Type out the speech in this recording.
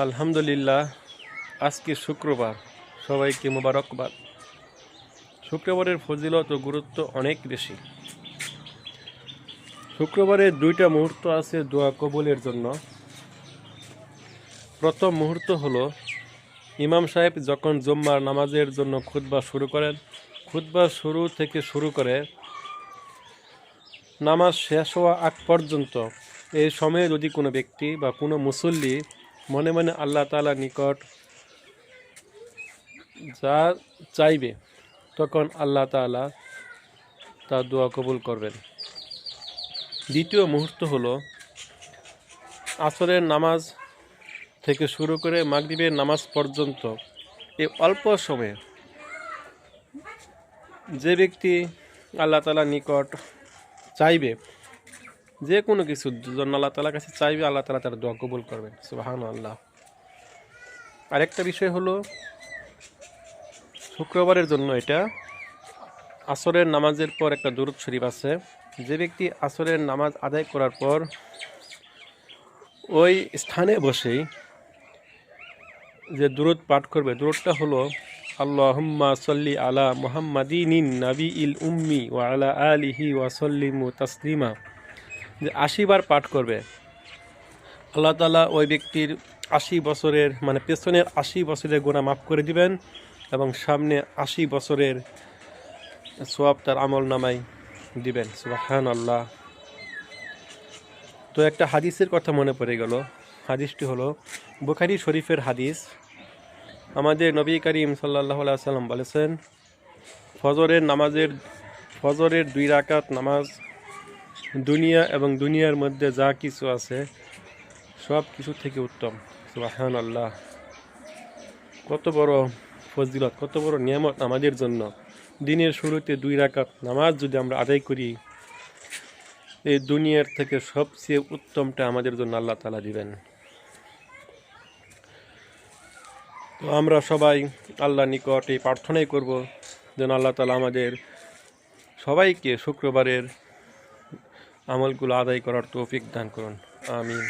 আলহামদুলিল্লাহ, আজকে শুক্রবার, সবাইকে মোবারকবাদ। শুক্রবারের ফজিলত ও গুরুত্ব অনেক বেশি। শুক্রবারের দুইটা মুহূর্ত আছে দোয়া কবুলের জন্য। প্রথম মুহূর্ত হলো ইমাম সাহেব যখন জুম্মার নামাজের জন্য খুতবা শুরু করেন। খুতবা শুরু থেকে শুরু করে নামাজ শেষ হওয়া আগ পর্যন্ত এই সময়ে যদি কোনো ব্যক্তি বা কোনো মুসল্লি মনে মনে আল্লাহ তাআলার নিকট যা চাইবে, তখন আল্লাহ তাআলা তার দোয়া কবুল করবেন। দ্বিতীয় মুহূর্ত হলো আসরের নামাজ থেকে শুরু করে মাগরিবের নামাজ পর্যন্ত এই অল্প সময়ে যে ব্যক্তি আল্লাহ তাআলার নিকট চাইবে, যে কোনো কিছুর জন্য আল্লাহ তাআলার কাছে চাইবে, আল্লাহ তাআলা তার দোয়া কবুল করবেন। সুবহানাল্লাহ। আরেকটা বিষয় হলো শুক্রবারের জন্য এটা আসরের নামাজের পর একটা দুরূদ শরীফ আছে। যে ব্যক্তি আসরের নামাজ আদায় করার পর ওই স্থানে বসেই যে দুরূদ পাঠ করবে, দুরূদটা হলো আল্লাহুম্মা সাল্লি আলা মুহাম্মাদিনিন নাবিয়িল উম্মি ওয়া আলা আলিহি ওয়া সাল্লিমু তাসলিমা, যে 80 বার পাঠ করবে। আল্লাহ তাআলা ওই ব্যক্তির 80 বছরের পেছনের 80 বছরের গুনাহ মাফ করে দিবেন এবং সামনে 80 বছরের সওয়াব তার আমল নামায় দিবেন। সুবহানাল্লাহ। তো একটা হাদিসের কথা মনে পড়ে গেল। হাদিসটি হলো বুখারী শরীফের হাদিস। আমাদের নবী করিম সাল্লাল্লাহু আলাইহি ওয়াসাল্লাম বলেছেন, ফজরের 2 রাকাত নামাজ দুনিয়া এবং দুনিয়ার মধ্যে যা কিছু আছে সব কিছু থেকে উত্তম। সুবহানাল্লাহ। কত বড় ফজিলত, কত বড় নিয়ামত আমাদের জন্য। দিনের শুরুতে 2 রাকাত নামাজ যদি আমরা আদায় করি, এই দুনিয়ার থেকে সবচেয়ে উত্তমটা আমাদের জন্য আল্লাহ তাআলা দিবেন। তো আমরা সবাই আল্লাহর নিকট এই প্রার্থনাই করব যেন আল্লাহ তাআলা আমাদের সবাইকে শুক্রবারের আমলগুলো আদায় করার তৌফিক দান করুন। আমিন।